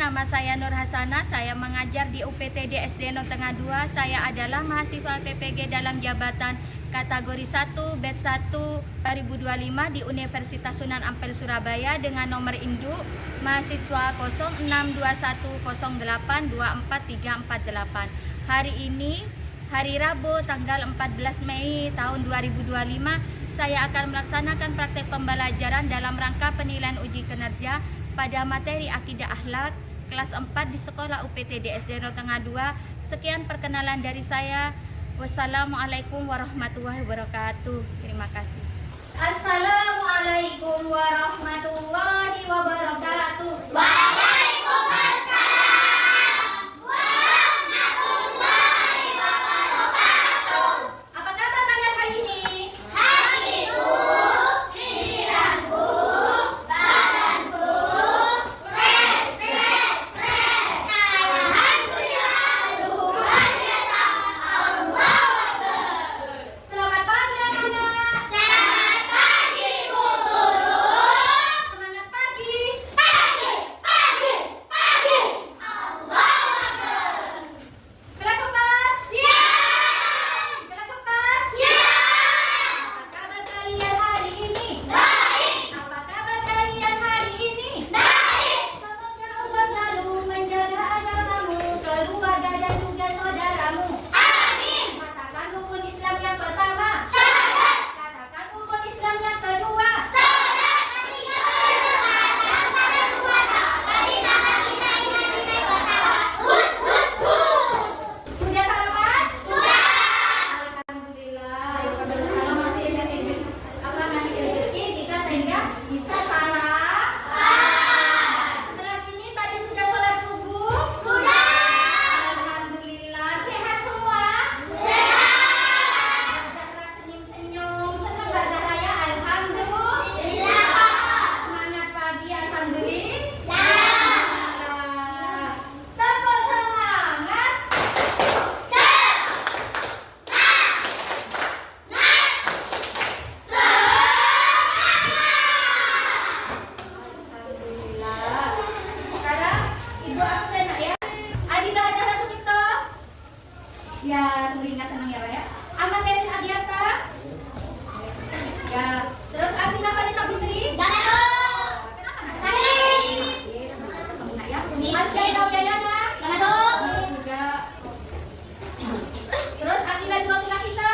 nama saya Nur Hasanah. Saya mengajar di UPTD SD No Tengah 2. Saya adalah mahasiswa PPG dalam jabatan kategori 1 batch 1 2025 di Universitas Sunan Ampel Surabaya dengan nomor induk mahasiswa 0621082438. Hari ini hari Rabu tanggal 14 Mei tahun 2025 saya akan melaksanakan praktek pembelajaran dalam rangka penilaian uji kinerja pada materi akidah akhlak kelas 4 di sekolah UPTD SD No Tengah 2. Sekian perkenalan dari saya. Wassalamualaikum warahmatullahi wabarakatuh. Terima kasih. Assalamualaikum warahmatullahi wabarakatuh. Ya, semoga senang ya Pak ya. Ahmad Kevin Adiata. Ya, terus Arvina Vanessa Putri. Gak masuk. Kenapa nak? Sakit. Sempurna ya. Azkai Daudayana. Gak masuk. Juga. Terus Akila Juroti Nafisa.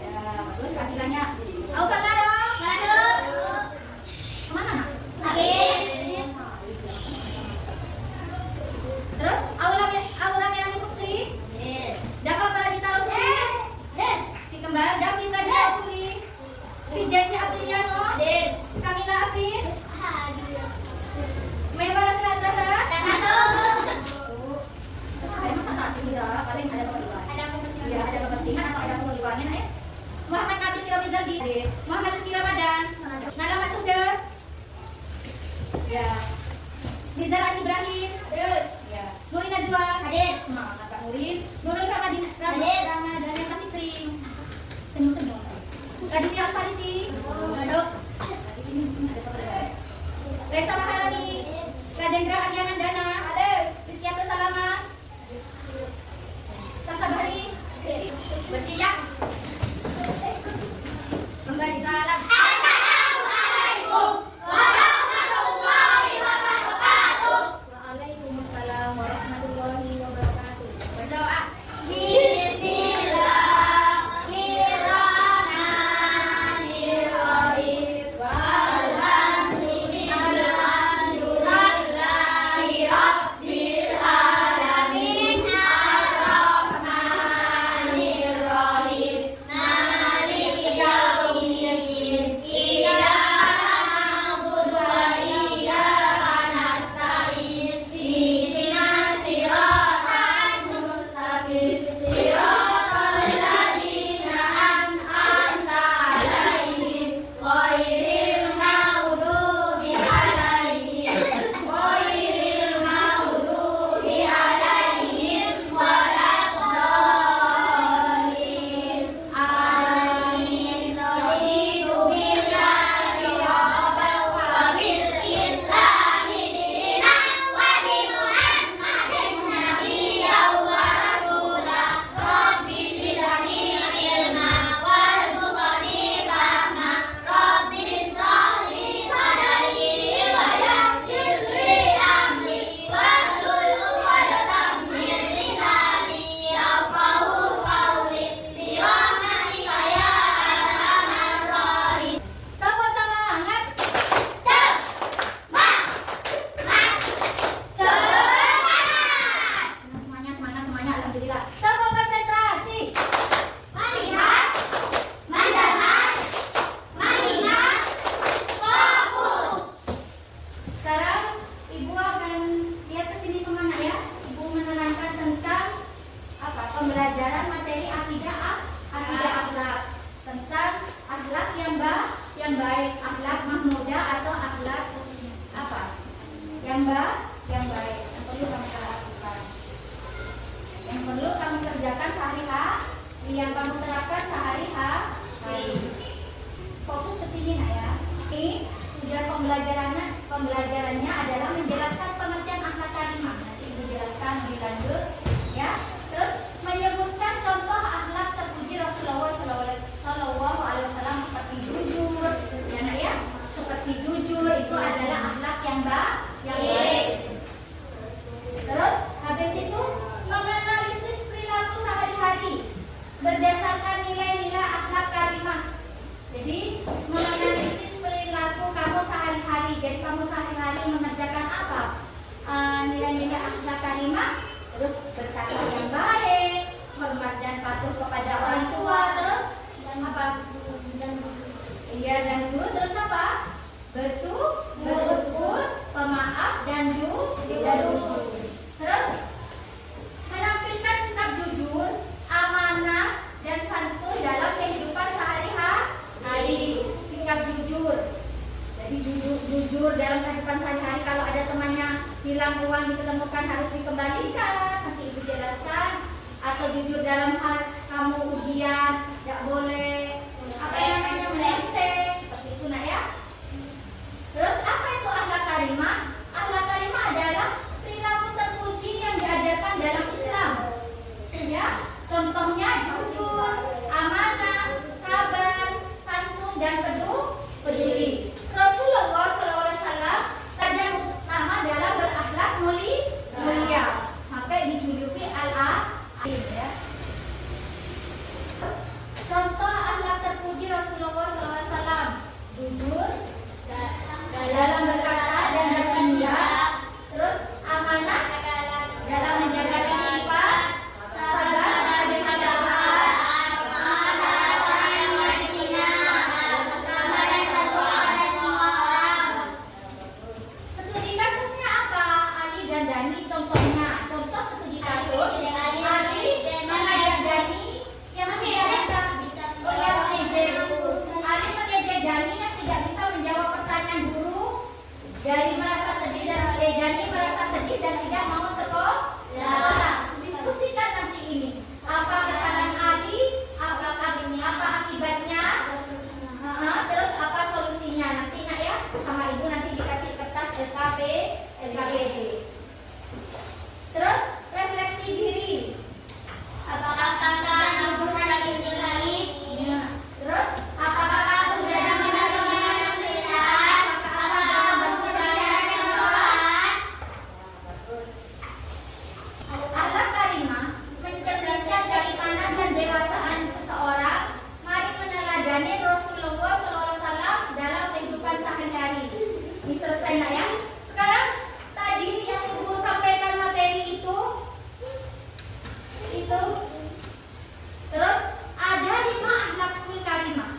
Ya, bagus Akilanya. Auka Karo. Gak masuk. Kemana nak? Sakit. Terus Aula Melani Putri. Dapat Pradita Rusuli, si kembar David Pradita Rusuli, Vijay Apriliano, Kamila Afrin, Membara Zahra, masa saat ini ya, paling ada keperluan. Ya, ada kepentingan atau ada keperluannya ya. Muhammad Nabil Kiramizal di Muhammad Rizky Ramadan, Nala Masuda, ya, Nizar Ali Ibrahim, ya, Nuri Najwa, hadir, semangat Kak Nuri, Nurul Ramadhani Sapitri, senyum-senyum. Raditya Alfarisi, Reza Maharani, Rajendra Aryanandana, Rizkianto Salama, Sasabari, bersiap, kembali salam. Assalamualaikum warahmatullahi wabarakatuh. Waalaikumsalam warahmatullahi wabarakatuh. Berdoa. yang kamu terapkan sehari-hari. Fokus ke sini nak ya. Ini tujuan pembelajarannya adalah menjelaskan pengertian akhlak karimah. Nanti Ibu jelaskan lebih lanjut ya. Terus menyebutkan contoh akhlak terpuji Rasulullah Shallallahu Alaihi Wasallam seperti jujur, ya nak ya. Seperti jujur itu adalah akhlak yang baik. Terus habis itu menganalisis perilaku sehari-hari berdasarkan nilai-nilai akhlak karimah. Jadi menganalisis perilaku kamu sehari-hari. Jadi kamu sehari-hari mengerjakan apa? Nilai-nilai akhlak karimah. Terus berkata yang baik, hormat dan patuh kepada orang tua. Terus dan apa? Dan dulu terus apa? Bersyukur, pemaaf dan jujur. Terus menampilkan sikap jujur, amanah dan santun dalam kehidupan sehari-hari. Sikap jujur. Jadi jujur dalam kehidupan sehari-hari. Kalau ada temannya hilang uang ditemukan harus dikembalikan. Nanti Ibu jelaskan. Atau jujur dalam hal kamu ujian tidak boleh apa yang namanya melenteng seperti itu nak ya. Terus apa itu akhlak karimah? Akhlak karimah adalah perilaku terpuji yang diajarkan dalam Islam. Ya, contohnya jujur, amanah, sabar, santun dan peduli. Rasulullah SAW teladan utama adalah berakhlak mulia sampai dijuluki al-alim ya. Contoh akhlak terpuji Rasulullah SAW: jujur dalam berkata dan bertindak, terus amanah dalam menjaga kehidupan, sabar menerima cobaan, studi kasusnya apa? Ali dan Dani contohnya. Contoh studi kasus Ali mengajak Dani yang tidak bisa mengejek Ali mengejek Dani yang tidak bisa menjawab pertanyaan guru. Dani merasa sedih dan tidak mau sekolah. Diskusikan nanti ini. Apa kesalahan Ali? Apa akibatnya? Terus apa solusinya? Nanti nak ya, sama Ibu nanti dikasih kertas LKPD. Terus refleksi diri. Apakah kakak ibu hari ini baik? Ya. Terus apakah kamu sudah mengalami kesalahan? Apakah kamu berbicara yang salah? Bagus. Akhlak karimah mencerminkan keimanan dan dewasaan seseorang. Mari meneladani Rasulullah SAW dalam kehidupan sehari-hari. Ini selesai nak ya. Sekarang tadi yang Ibu sampaikan materi itu terus ada 5 akhlakul karimah.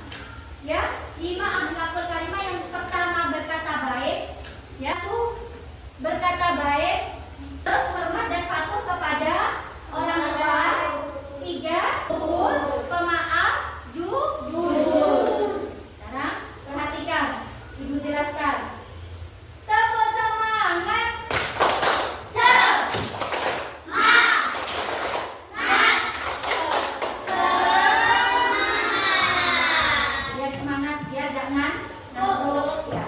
Ya, 5 akhlakul karimah. Yang pertama berkata baik, ya, berkata baik, terus hormat dan patuh kepada orang tua. 3, pemaaf, jujur. Sekarang perhatikan, Ibu jelaskan. Tepuk semangat. Biar semangat, biar jangan ngantuk ya.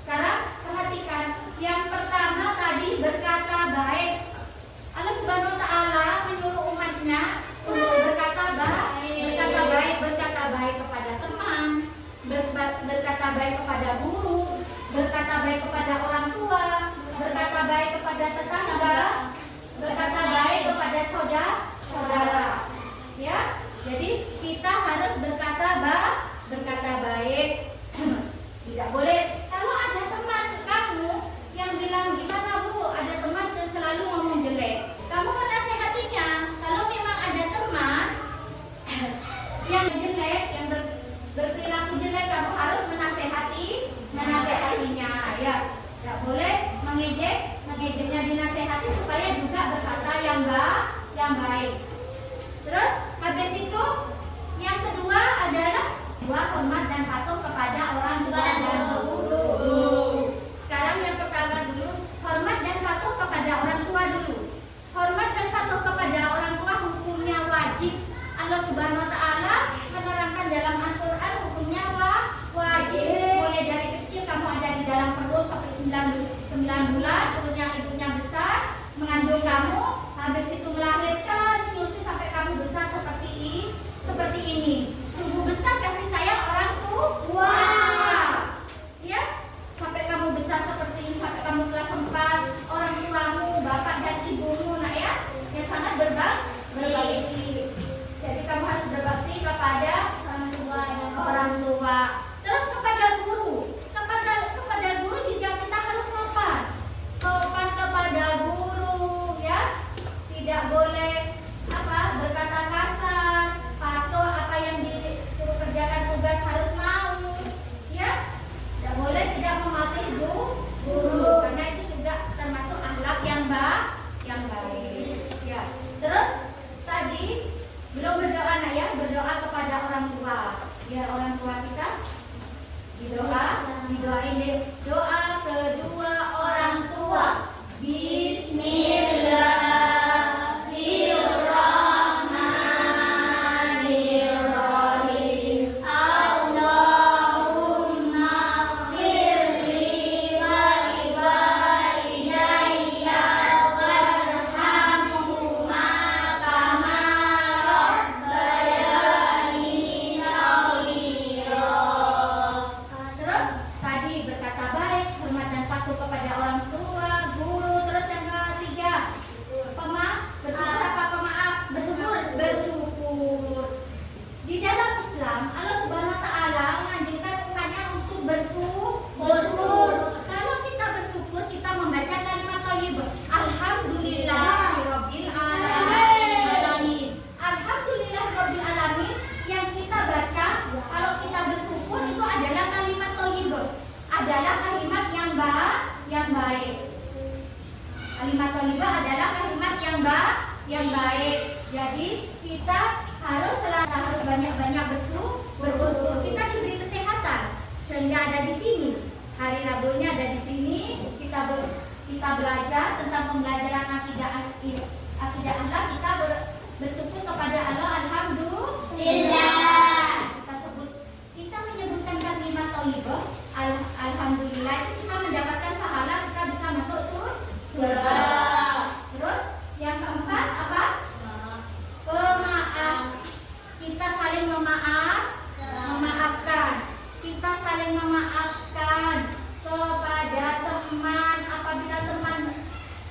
Sekarang perhatikan, yang pertama tadi berkata baik. Allah Subhanahu wa Ta'ala menyuruh umatnya untuk berkata baik kepada teman, berkata baik kepada guru, berkata baik kepada orang tua, berkata baik kepada tetangga, berkata baik kepada saudara. Ya, jadi kita harus berkata baik. Tidak boleh kalau ada teman kamu yang bilang gimana Bu, ada teman yang selalu ngomong jelek, kamu menasehatinya. Kalau memang ada teman yang jelek, yang berperilaku jelek, kamu harus menasehatinya ya. Tidak boleh mengejeknya, dinasehati supaya juga berkata yang baik. Terus habis itu yang kedua adalah hormat dan patuh kepada orang tua dan guru. Sekarang yang pertama dulu, hormat dan patuh kepada orang tua dulu. Hormat dan patuh kepada orang tua hukumnya wajib. Allah Allah Subhanahu wa taala menerangkan dalam Al-Qur'an hukumnya wajib. Mulai dari kecil kamu ada di dalam perut sampai 9 bulan, perutnya ibunya besar, mengandung kamu, habis itu melahirkan, menyusui sampai kamu besar seperti ini. Sungguh besar kasih sayang orang tua. Ya, sampai kamu besar seperti ini, sampai kamu kelas 4, orang tuamu, bapak dan ibumu, nak ya, yang sangat berbakti. Jadi kamu harus berbakti kepada orang tua. Terus kepada guru, kepada guru juga kita harus sopan kepada guru, ya. Tidak boleh berkata kasar, patuh apa yang disuruh kerjakan tugas harus mau, ya. Tidak boleh tidak mematuhi guru, karena itu juga termasuk akhlak yang baik, ya. Terus tadi belum berdoa, nak ya, berdoa kepada orang tua, biar orang tua kita didoain deh. Doa kedua orang tua. Bismillahirrahmanirrahim. Allahumma firli walidayya warhamhuma kama rabbayani shaghira. Terus tadi berkata baik, hormat dan patuh kepada orang tua, guru. Terus yang ketiga, bersyukur. Di dalam Islam, Allah Subhanahu wa taala menganjurkan umatnya untuk bersyukur. Kalau kita bersyukur, kita membaca kalimat thayyibah. Alhamdulillahirabbil alamin. Alhamdulillahirabbil alamin yang kita baca kalau kita bersyukur itu adalah kalimat thayyibah. Adalah kalimat yang baik. Kalimat thayyibah adalah kalimat yang baik. Jadi kita harus banyak-banyak bersyukur. Kita diberi kesehatan sehingga ada di sini. Hari Rabunya ada di sini. Kita belajar tentang pembelajaran akidah Allah. Kita bersyukur kepada Allah. Alhamdulillah. Kita menyebutkan kalimat thayyibah. Alhamdulillah itu kita mendapatkan pahala, kita bisa masuk surga. Terus yang keempat apa? Pemaaf. Kita saling memaafkan. Kita saling memaafkan kepada teman. Apabila teman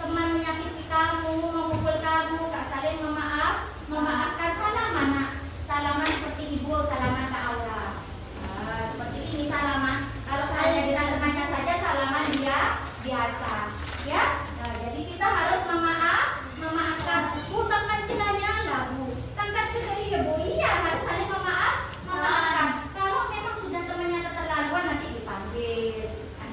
menyakiti kamu, memukul kamu, saling memaafkan. Salaman seperti ibu salaman ke Aura. Seperti ini salaman. Kalau saya dengan temannya saja salaman dia biasa, ya. Nah, jadi kita harus memaafkan. Bu, tangkan celanya lah, Bu. Tangkan celanya, iya, Bu. Iya, harus saling memaafkan. Kalau memang sudah temannya keterlaluan, nanti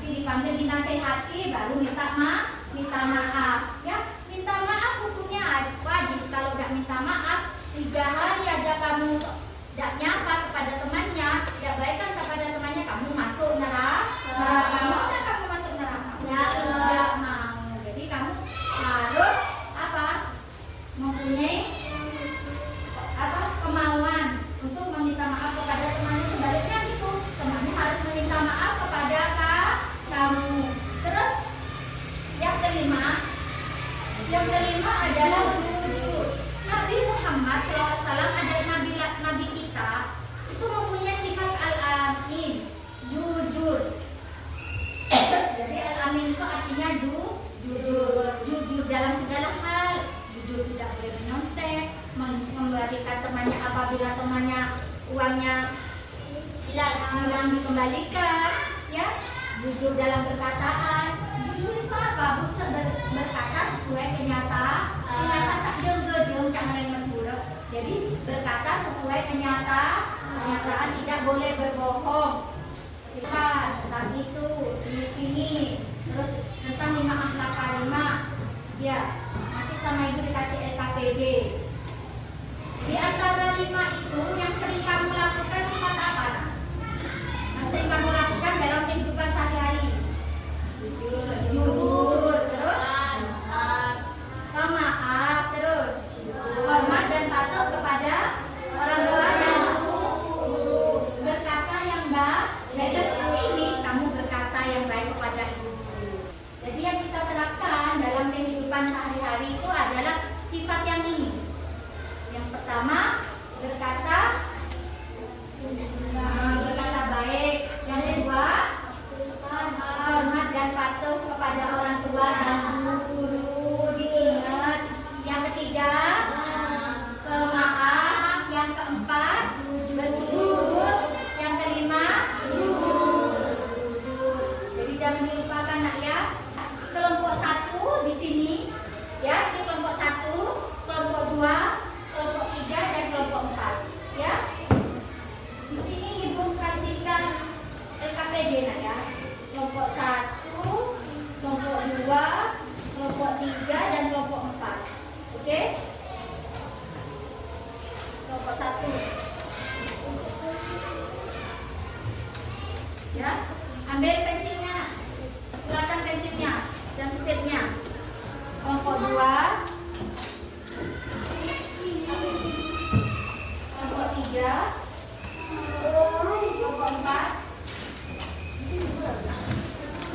dipanggil dinasehati, baru minta maaf, ya. Minta maaf hukumnya wajib. Kalau nggak minta maaf, 3 hari aja kamu tidak nyapa kepada temannya, tidak baikkan kepada temannya, kamu masuk neraka. Mau nggak kamu masuk neraka? Tidak mau. Jadi kamu harus mempunyai kemauan untuk meminta maaf kepada temannya. Sebaliknya gitu, temannya harus meminta maaf kepada kamu. Terus yang kelima adalah jujur. Nabi Muhammad SAW adalah nabi kita, itu mempunyai sifat al-amin, jujur. Jadi al-amin itu artinya jujur dalam segala hal. Jujur, tidak boleh menyontek, memberikan temannya apabila temannya uangnya hilang dikembalikan, ya. Jujur dalam perkataan. Jujur itu apa? Berkata sesuai kenyataan, tak jeng-jeng jangan yang menurut. Jadi berkata sesuai kenyataan, tidak boleh berbohong. Tentang itu di sini. Terus tentang 5 akhlak karimah. Ya, nanti sama ibu dikasih LKPD. Di antara 5 itu yang sering kamu lakukan sifat apa? Yang sering kamu lakukan dalam kehidupan sehari-hari? Jujur, terus pemaaf, terus hormat dan patuh kepada orang bersujud. Yang kelima, jadi jangan dilupakan nak ya. Kelompok 1 di sini, ya ini kelompok 1, kelompok 2, kelompok 3 dan kelompok 4, ya. Di sini ibu kasihkan LKPD nak ya. Kelompok 1, kelompok 2, kelompok 3 dan kelompok 4. Oke? Kelompok 1. Ya, ambil pensilnya. Silakan pensilnya dan stepnya. Kelompok 2, kelompok 3, kelompok 4.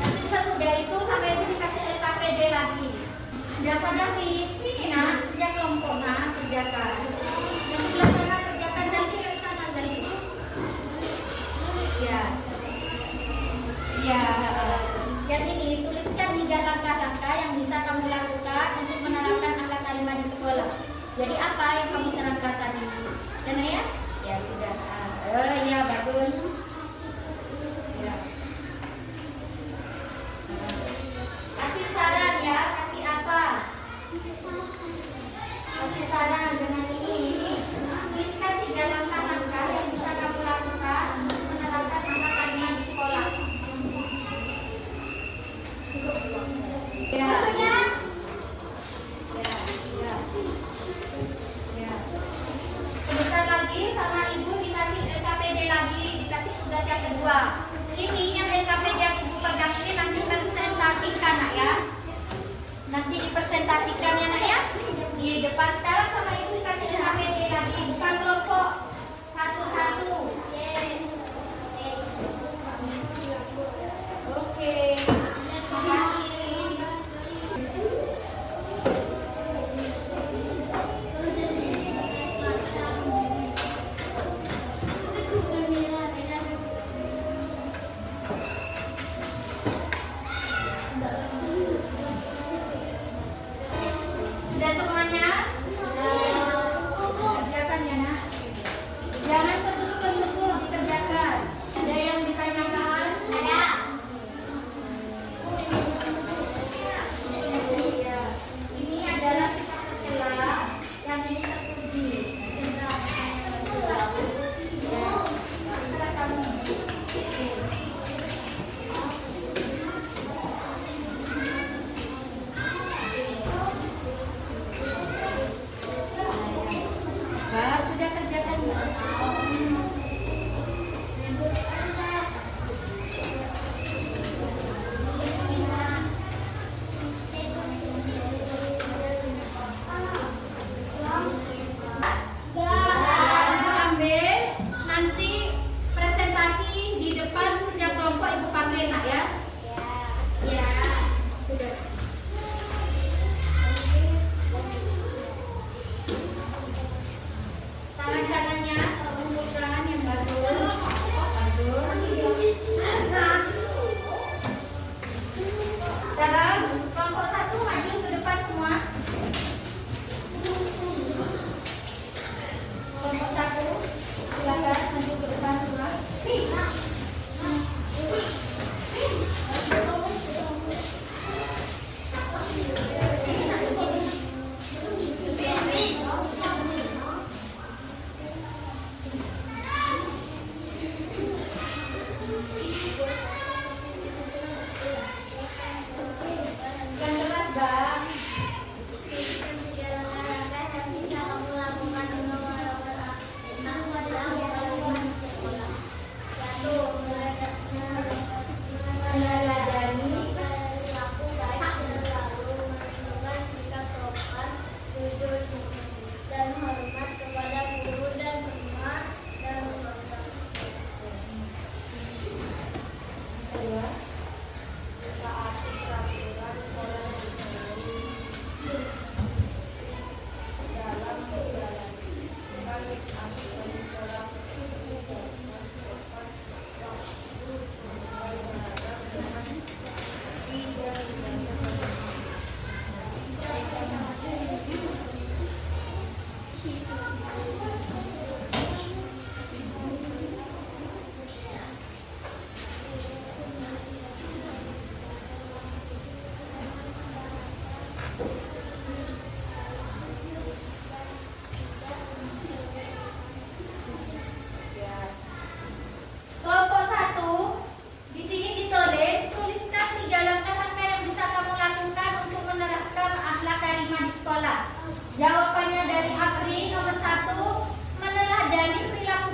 Nanti sesudah itu sampai itu dikasih LKPD lagi. Java David, sini nak, kerja kelompok nak, kerjakan. Yang sebelah sana kerjakan, Zaldi dari sana Zaldi. Ya, ya. Yang ini tuliskan 3 langkah-langkah yang bisa kamu lakukan untuk menerapkan akhlak karimah di sekolah. Jadi apa yang kamu terangkan tadi? Dan ya? Ya sudah. Oh iya bagus. Ya. Kasih saran ya, kasih apa? Kasih saran dengan ini. Tuliskan 3 langkah-langkah yang bisa kamu lakukan untuk menerapkan akhlak karimah di sekolah. Ya. Ya. Ya. Ya. Sebentar lagi sama ibu dikasih LKPD lagi, dikasih tugas yang kedua. Ini yang LKPD yang ibu pegang ini nanti presentasikan nak ya. Nanti dipresentasikan ya nak ya. Di depan sekarang sama ibu dikasih LKPD lagi, bukan kelompok satu-satu. Oke. Terima kasih. Sudah semuanya? Kerjakan ya nak. Jangan kesusu-kesusu dikerjakan. Ada yang ditanyakan? Ada. Ya. Ini adalah sifat tercela yang ini terpuji. Ya. Terserah kamu. Pak, sudah kerjakan Mbak?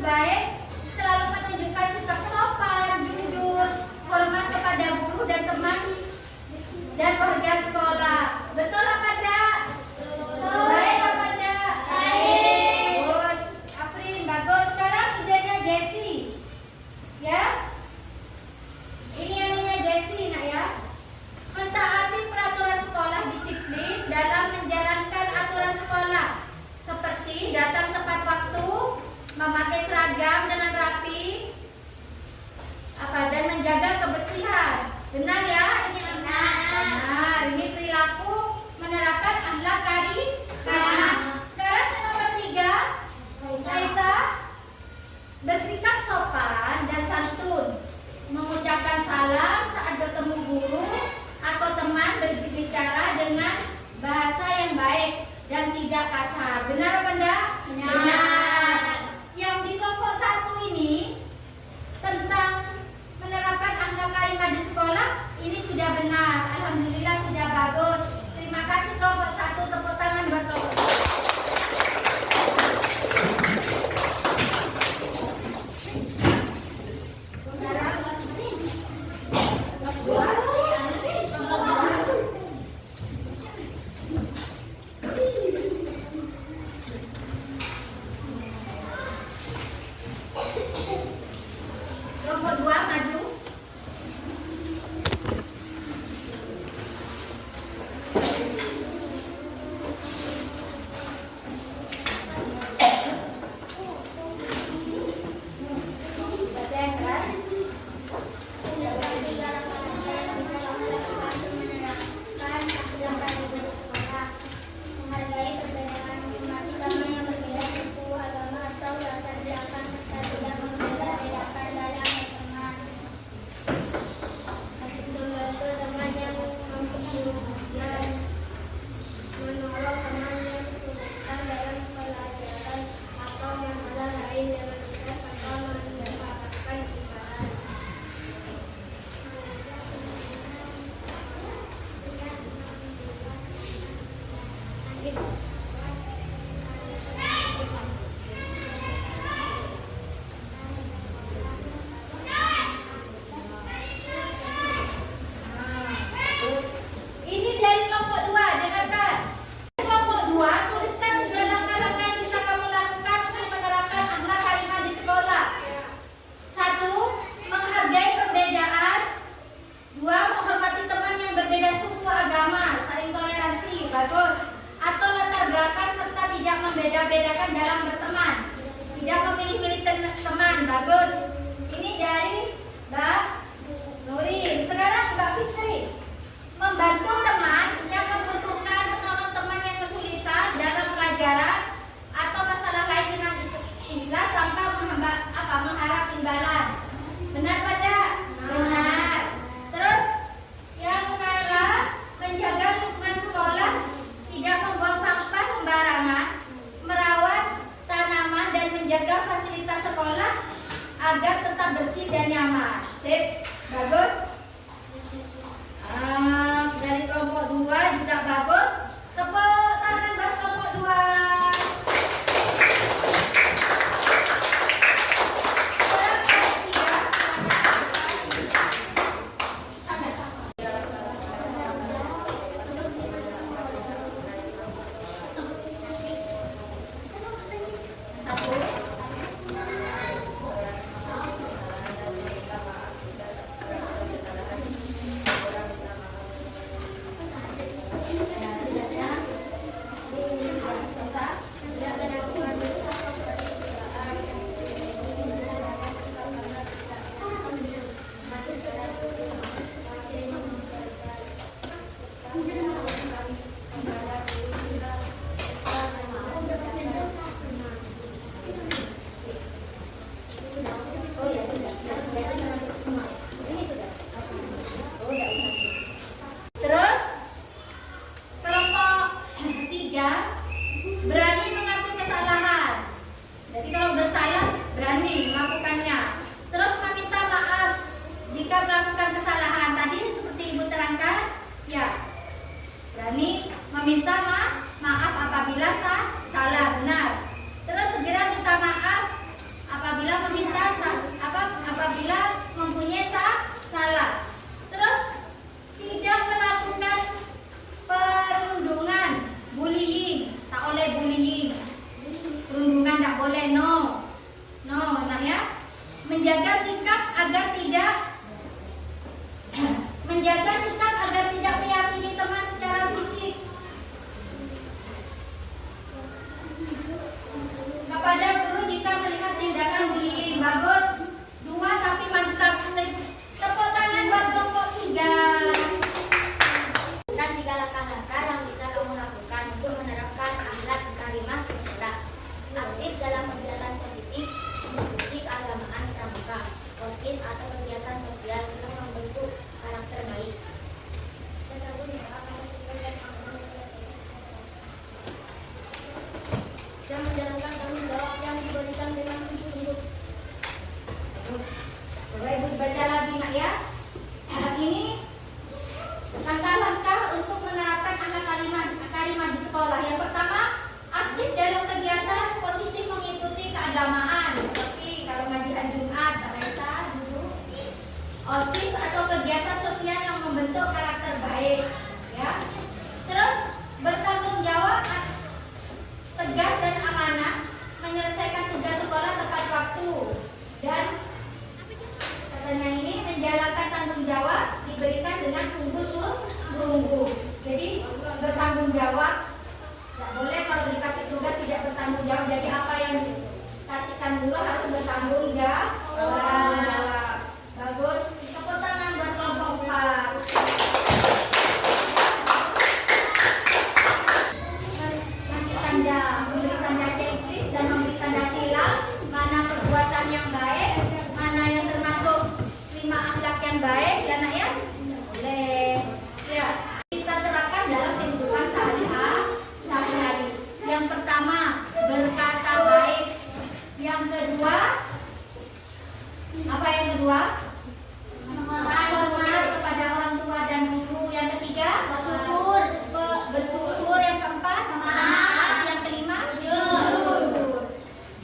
baik, selalu menunjukkan sikap sopan, jujur, hormat kepada guru dan teman dan warga sekolah. Betul apa enggak? Baik apa enggak? Baik. Bagus, Aprin, bagus. Sekarang idenya Jessie. Ya? Ini anunya Jessie, nak ya. Mentaati peraturan sekolah, disiplin dalam menjalankan aturan sekolah, seperti datang tepat waktu, memakai seragam dengan rapi, dan menjaga kebersihan. Benar ya? Ini benar. Ini perilaku menerapkan akhlak karimah. Sekarang yang nomor 3, Saisa, bersikap sopan dan santun, mengucapkan salam saat bertemu guru atau teman, berbicara dengan bahasa yang baik dan tidak kasar. Benar apa enggak? Benar. Yang di kelompok 1 ini tentang menerapkan akhlak karimah di sekolah, ini sudah benar. Alhamdulillah sudah bagus. Terima kasih kelompok 1, tepuk tangan buat kelompok 1. Kelompok 2 maju. Ini dari kelompok 2, dengarkan. Kelompok 2, tuliskan 3 langkah-langkah yang bisa kamu lakukan untuk menerapkan akhlak karimah di sekolah. 1. Menghargai perbedaan. 2. Menghormati teman yang berbeda suku, agama, saling toleransi, bagus. Atau latar belakang serta tidak membeda-bedakan dalam berteman. Tidak memilih-milih teman, bagus. Ini dari Mbak Nurin. Sekarang Mbak Fitri. Membantu teman yang membutuhkan, menolong teman yang kesulitan dalam pelajaran atau masalah lain dengan ikhlas tanpa mengharap imbalan. Benar pada? Benar. Terus yang Naila, menjaga lingkungan sekolah, tidak membuang sampah sembarangan, merawat tanaman dan menjaga fasilitas sekolah agar tetap bersih dan nyaman. Sip, bagus. Dari kelompok 2 juga bagus. Tepuk tangan buat kelompok 2. menjaga sikap agar tidak meyakini teman secara fisik. Kepada guru jika melihat tindakan bullying. Bagus. 2 tapi mantap. Tepuk tangan buat kelompok 3. Dan 3 langkah-langkah yang bisa kamu lakukan untuk menerapkan akhlak karimah di sekolah. Aktif dalam kegiatan positif, mengikuti keagamaan pramuka, OSIS atau kegiatan sosial untuk membentuk karakter baik. Dan menjalankan tanggung jawab yang diberikan dengan sungguh-sungguh. Coba Ibu baca lagi nak ya. Ini langkah-langkah untuk menerapkan akhlak karimah di sekolah. Yang pertama, aktif dalam kegiatan positif mengikuti keagamaan, seperti kalau ngajian Jumat, Raisa dulu, OSIS atau kegiatan sosial yang membentuk karakter baik, ya. Terus bertanggung jawab, tegas dan amanah, menyelesaikan tugas sekolah tepat waktu, dan katanya ini menjalankan tanggung jawab diberikan dengan sungguh-sungguh. Jadi bertanggung jawab. Tidak boleh kalau dikasih tugas tidak bertanggung jawab. Jadi apa yang dikasihkan dulu harus bertanggung jawab. Bagus. Tepuk tangan buat kelompok 4. Kasih tanda, memberi tanda checklist dan memberi tanda silang. Mana perbuatan yang baik, mana yang termasuk 5 akhlak yang baik, dan ya boleh. Ya, kita terapkan dalam kehidupan sehari-hari. Yang pertama, berkata baik. Yang kedua, apa yang kedua? Hormat kepada orang tua dan guru. Yang ketiga, bersyukur. Yang keempat, maaf. Yang kelima, jujur.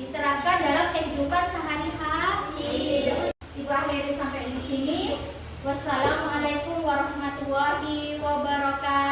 Diterapkan dalam kehidupan sehari-hari. Ibu akhiri sampai di sini. Wassalamualaikum warahmatullahi wabarakatuh.